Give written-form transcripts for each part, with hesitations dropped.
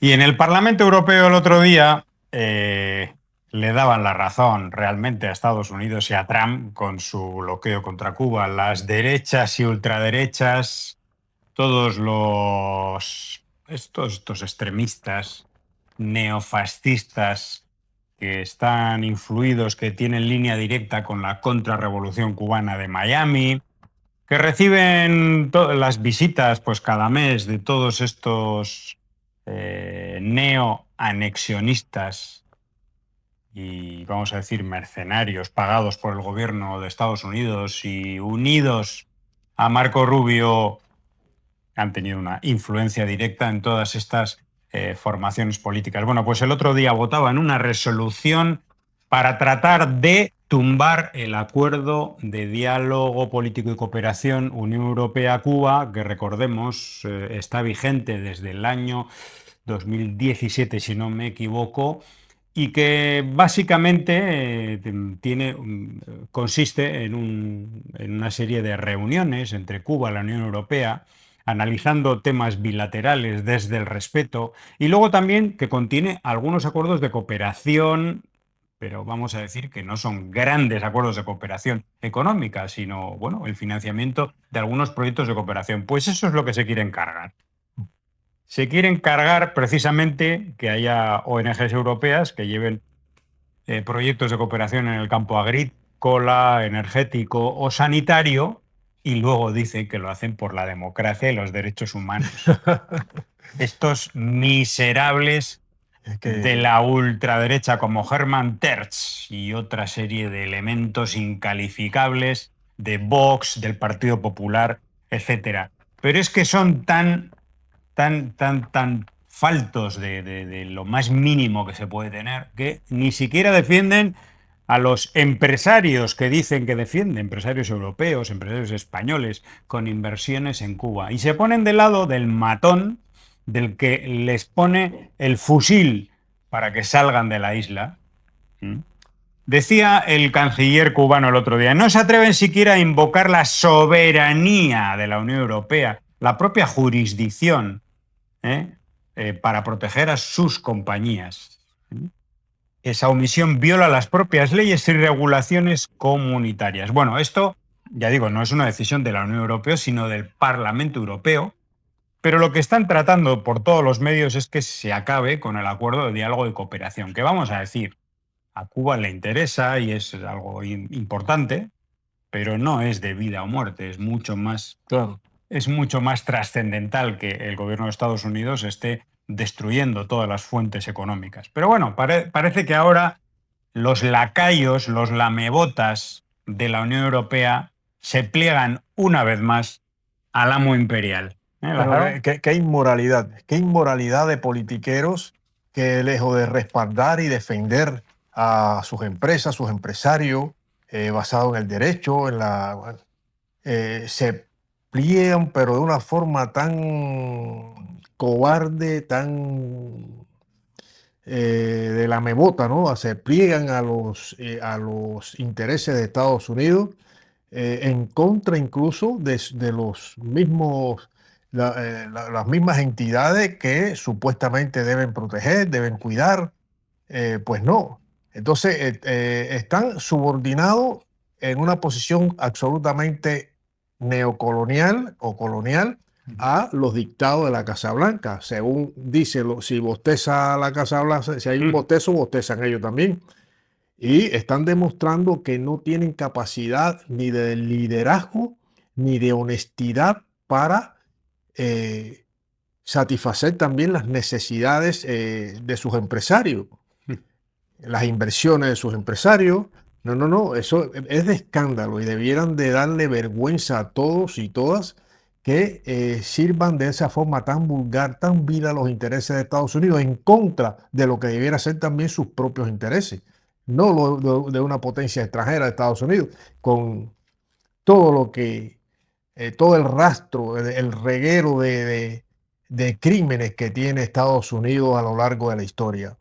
Y en el Parlamento Europeo el otro día le daban la razón realmente a Estados Unidos y a Trump con su bloqueo contra Cuba. Las derechas y ultraderechas, todos estos extremistas neofascistas que están influidos, que tienen línea directa con la contrarrevolución cubana de Miami, que reciben las visitas pues cada mes de todos estos neoanexionistas y vamos a decir mercenarios pagados por el gobierno de Estados Unidos y unidos a Marco Rubio, han tenido una influencia directa en todas estas formaciones políticas. Bueno, pues el otro día votaban una resolución para tratar de tumbar el acuerdo de diálogo político y cooperación Unión Europea-Cuba, que recordemos está vigente desde el año 2017, si no me equivoco, y que básicamente consiste en una serie de reuniones entre Cuba y la Unión Europea, analizando temas bilaterales desde el respeto, y luego también que contiene algunos acuerdos de cooperación, pero vamos a decir que no son grandes acuerdos de cooperación económica, sino bueno, el financiamiento de algunos proyectos de cooperación. Pues eso es lo que se quiere encargar. Se quiere encargar precisamente que haya ONGs europeas que lleven proyectos de cooperación en el campo agrícola, energético o sanitario, y luego dicen que lo hacen por la democracia y los derechos humanos. Estos miserables Es de que, la ultraderecha como Hermann Tertsch y otra serie de elementos incalificables de Vox, del Partido Popular, etcétera. Pero es que son tan faltos de lo más mínimo que se puede tener, que ni siquiera defienden a los empresarios que dicen que defienden, empresarios europeos, empresarios españoles, con inversiones en Cuba. Y se ponen del lado del matón, del que les pone el fusil para que salgan de la isla. ¿Mm? Decía el canciller cubano el otro día, no se atreven siquiera a invocar la soberanía de la Unión Europea, la propia jurisdicción, ¿eh? Para proteger a sus compañías. Esa omisión viola las propias leyes y regulaciones comunitarias. Bueno, esto, ya digo, no es una decisión de la Unión Europea, sino del Parlamento Europeo, pero lo que están tratando por todos los medios es que se acabe con el acuerdo de diálogo y cooperación, que vamos a decir, a Cuba le interesa y es algo importante, pero no es de vida o muerte, claro, es mucho más trascendental que el gobierno de Estados Unidos esté destruyendo todas las fuentes económicas. Pero bueno, parece que ahora los lacayos, los lamebotas de la Unión Europea se pliegan una vez más al amo imperial. pero Lázaro? qué inmoralidad de politiqueros que lejos de respaldar y defender a sus empresas, sus empresarios, basado en el derecho, bueno, se pliegan, pero de una forma tan cobarde, tan de la mebota, ¿no? Se pliegan a los intereses de Estados Unidos, en contra incluso de los mismos, las mismas entidades que supuestamente deben proteger, deben cuidar, pues no. Entonces, están subordinados en una posición absolutamente neocolonial o colonial a los dictados de la Casa Blanca. Según dice, si bosteza la Casa Blanca, si hay un bostezo, bostezan ellos también. Y están demostrando que no tienen capacidad ni de liderazgo ni de honestidad para eh, satisfacer también las necesidades de sus empresarios, las inversiones de sus empresarios. No, no, no, eso es de escándalo y debieran de darle vergüenza a todos y todas que sirvan de esa forma tan vulgar, tan vil a los intereses de Estados Unidos en contra de lo que debiera ser también sus propios intereses, no de una potencia extranjera de Estados Unidos, con todo lo que, todo el rastro, el reguero de crímenes que tiene Estados Unidos a lo largo de la historia.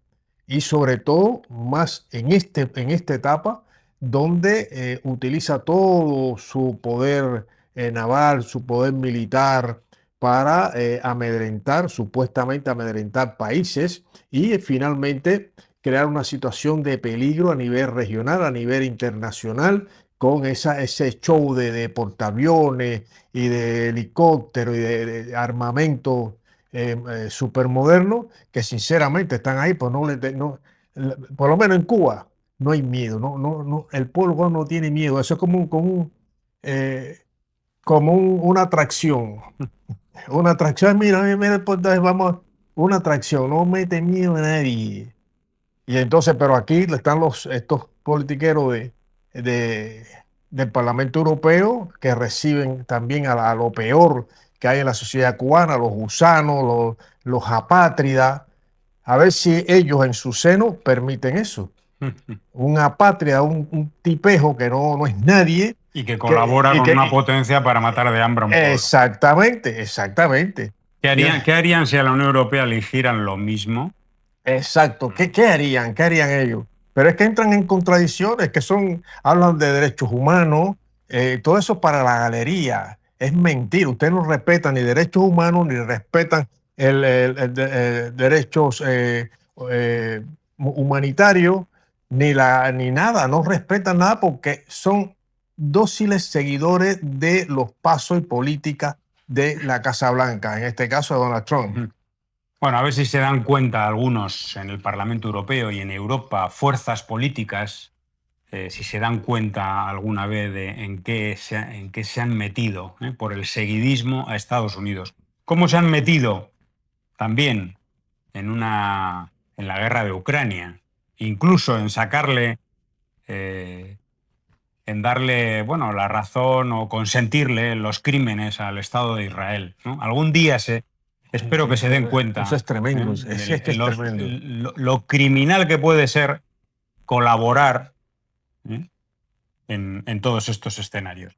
Y sobre todo, más en esta etapa, donde utiliza todo su poder naval, su poder militar, para amedrentar, supuestamente amedrentar países y finalmente crear una situación de peligro a nivel regional, a nivel internacional, con ese show de portaaviones y de helicópteros y de armamento supermoderno que sinceramente están ahí, pues por lo menos en Cuba no hay miedo, el pueblo no tiene miedo, eso es eh, una atracción. Una atracción, mira, mira, mira, pues, vamos, una atracción, no mete miedo a nadie. Y entonces, pero aquí están estos politiqueros de- del Parlamento Europeo que reciben también a lo peor que hay en la sociedad cubana, los gusanos, los apátridas, a ver si ellos en su seno permiten eso. Un apátrida, un tipejo que no es nadie. Y que colabora Y con una que, potencia para matar de hambre a un pueblo. exactamente, exactamente. Y, Qué harían si a la Unión Europea le hicieran lo mismo? exacto. ¿Qué harían? ¿Qué harían ellos? Pero es que entran en contradicciones, hablan de derechos humanos, todo eso para la galería. Es mentira. Ustedes no respetan ni derechos humanos, ni respetan derechos eh, humanitarios, ni nada. No respetan nada porque son dóciles seguidores de los pasos y políticas de la Casa Blanca, en este caso de Donald Trump. Bueno, a ver si se dan cuenta algunos en el Parlamento Europeo y en Europa, fuerzas políticas, si se dan cuenta alguna vez en qué se han metido por el seguidismo a Estados Unidos. ¿Cómo se han metido también en la guerra de Ucrania? Incluso en sacarle, eh, en darle, bueno, la razón o consentirle los crímenes al Estado de Israel, ¿no? Algún día espero que se den Eso cuenta es tremendo, es que es tremendo. lo criminal que puede ser colaborar en todos estos escenarios.